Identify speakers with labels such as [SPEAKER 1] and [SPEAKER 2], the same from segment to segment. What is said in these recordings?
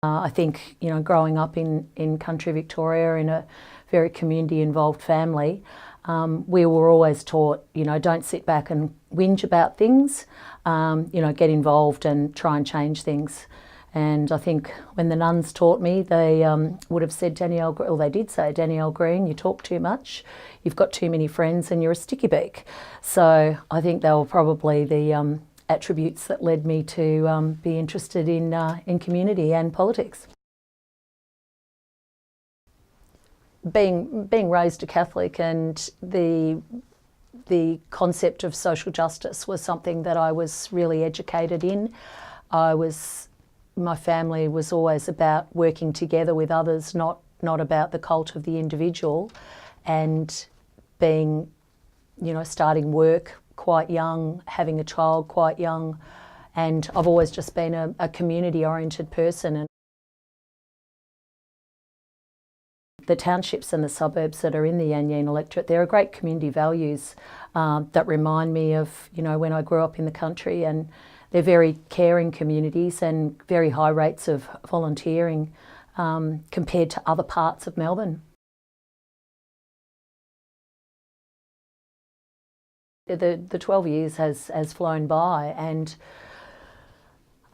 [SPEAKER 1] I think, growing up in country Victoria in a very community-involved family, we were always taught, don't sit back and whinge about things, get involved and try and change things. And I think when the nuns taught me, they would have said, they did say, Danielle Green, you talk too much, you've got too many friends and you're a sticky beak. So I think they were probably the attributes that led me to be interested in community and politics. Being raised a Catholic, and the concept of social justice was something that I was really educated in. My family was always about working together with others, not about the cult of the individual, and being, starting work quite young, having a child quite young, and I've always just been a community-oriented person. And the townships and the suburbs that are in the Yean electorate, there are great community values that remind me of, when I grew up in the country, and they're very caring communities and very high rates of volunteering compared to other parts of Melbourne. The 12 years has flown by, and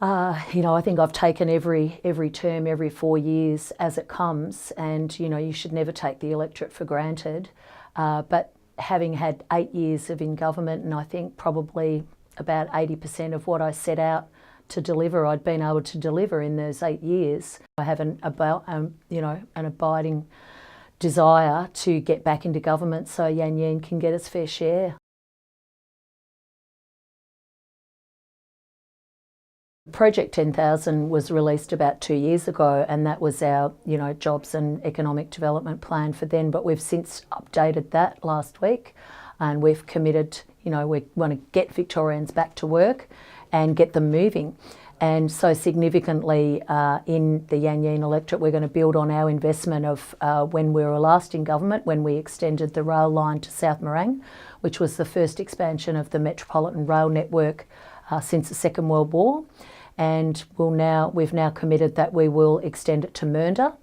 [SPEAKER 1] I think I've taken every term, every 4 years as it comes, and you should never take the electorate for granted. But having had 8 years in government, and I think probably about 80% of what I set out to deliver, I'd been able to deliver in those 8 years. I have an abiding desire to get back into government so Yean can get its fair share. Project 10,000 was released about 2 years ago, and that was our, jobs and economic development plan for then, but we've since updated that last week, and we've committed, we want to get Victorians back to work and get them moving. And so significantly in the Yean electorate, we're going to build on our investment of when we were last in government, when we extended the rail line to South Morang, which was the first expansion of the metropolitan rail network since the Second World War. And we've now committed that we will extend it to Mernda,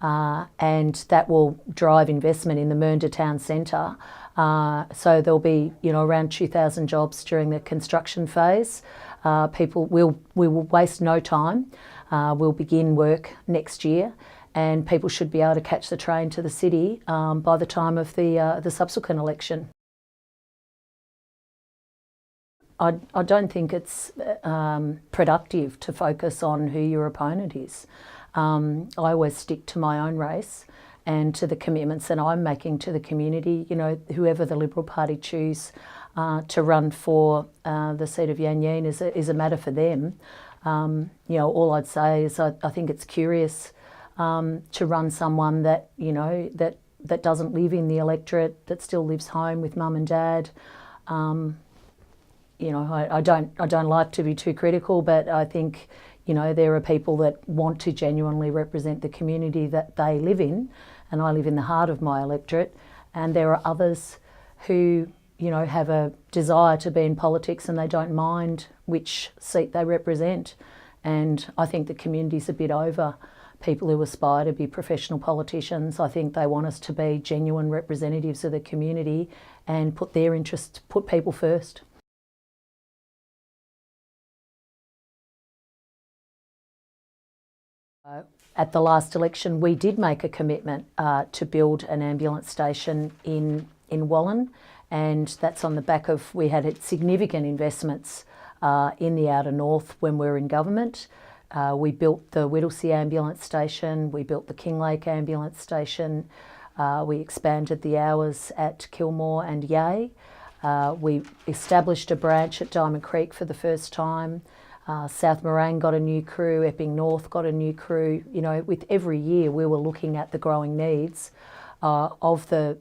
[SPEAKER 1] and that will drive investment in the Mernda town centre. So there'll be, around 2,000 jobs during the construction phase. We will waste no time. We'll begin work next year, and people should be able to catch the train to the city by the time of the subsequent election. I don't think it's productive to focus on who your opponent is. I always stick to my own race and to the commitments that I'm making to the community. Whoever the Liberal Party choose to run for the seat of Yean is a matter for them. All I'd say is I think it's curious to run someone that that doesn't live in the electorate, that still lives home with mum and dad. I don't like to be too critical, but I think, there are people that want to genuinely represent the community that they live in, and I live in the heart of my electorate, and there are others who, have a desire to be in politics and they don't mind which seat they represent. And I think the community's a bit over people who aspire to be professional politicians. I think they want us to be genuine representatives of the community and put people first. At the last election, we did make a commitment to build an ambulance station in Wallen, and that's on the back of, we had significant investments in the outer north when we were in government. We built the Whittlesea ambulance station, we built the Kinglake ambulance station, we expanded the hours at Kilmore and Yea. We established a branch at Diamond Creek for the first time. South Morang got a new crew, Epping North got a new crew. With every year we were looking at the growing needs of the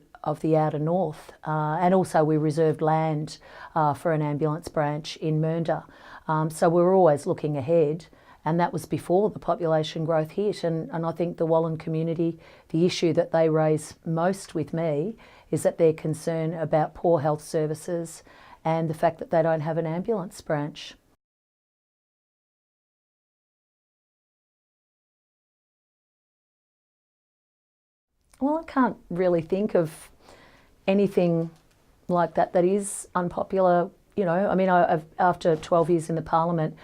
[SPEAKER 1] outer north, and also we reserved land for an ambulance branch in Mernda. So we were always looking ahead, and that was before the population growth hit. And I think the Wallen community, the issue that they raise most with me is that they're concerned about poor health services and the fact that they don't have an ambulance branch. Well, I can't really think of anything like that that is unpopular. You know, I mean, after 12 years in the parliament,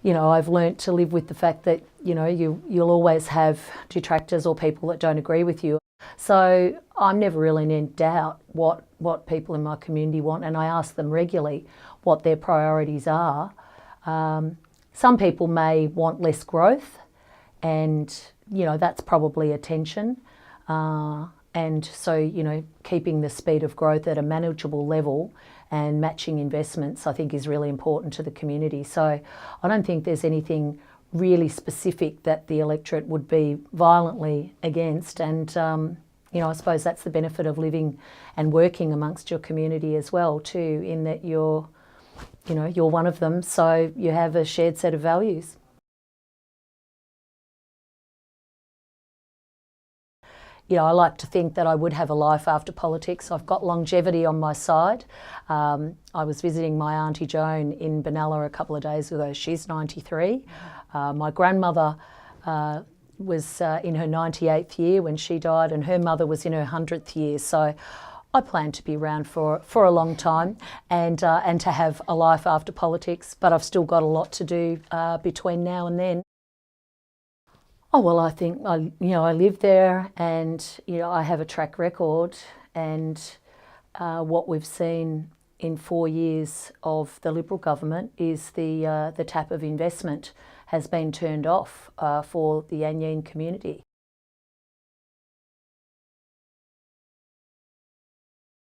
[SPEAKER 1] you know, I've learnt to live with the fact that, you know, you'll always have detractors or people that don't agree with you. So I'm never really in doubt what people in my community want, and I ask them regularly what their priorities are. Some people may want less growth, and, you know, that's probably a tension. And so, you know, keeping the speed of growth at a manageable level and matching investments, I think, is really important to the community. So I don't think there's anything really specific that the electorate would be violently against. And, you know, I suppose that's the benefit of living and working amongst your community as well, too, in that you're one of them, so you have a shared set of values. You know, I like to think that I would have a life after politics. I've got longevity on my side. I was visiting my Auntie Joan in Benalla a couple of days ago. She's 93. My grandmother was in her 98th year when she died, and her mother was in her 100th year. So I plan to be around for a long time, and to have a life after politics, but I've still got a lot to do between now and then. Oh, well, I think I live there, and, you know, I have a track record, and what we've seen in 4 years of the Liberal government is the tap of investment has been turned off for the Yean community.